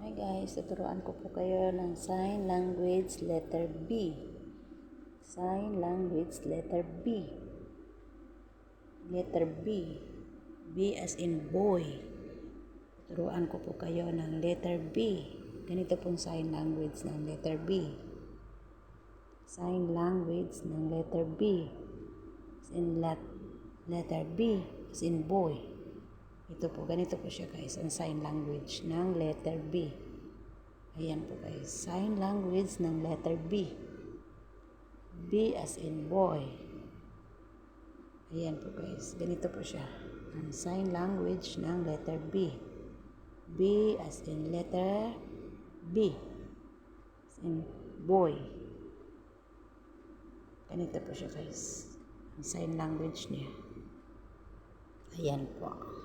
Hi guys, tuturuan ko po kayo ng sign language letter B. Sign language letter B. Letter B. B as in boy. Tuturuan ko po kayo ng letter B. Ganito pong sign language ng letter B. Sign language ng letter B. As in letter B as in boy. Ito po, ganito po siya guys, ang sign language ng letter B. Ayan po guys, sign language ng letter B. B as in boy. Ayan po guys, ganito po siya, ang sign language ng letter B. B as in letter B. As in boy. Ganito po siya guys, ang sign language niya. Ayan po.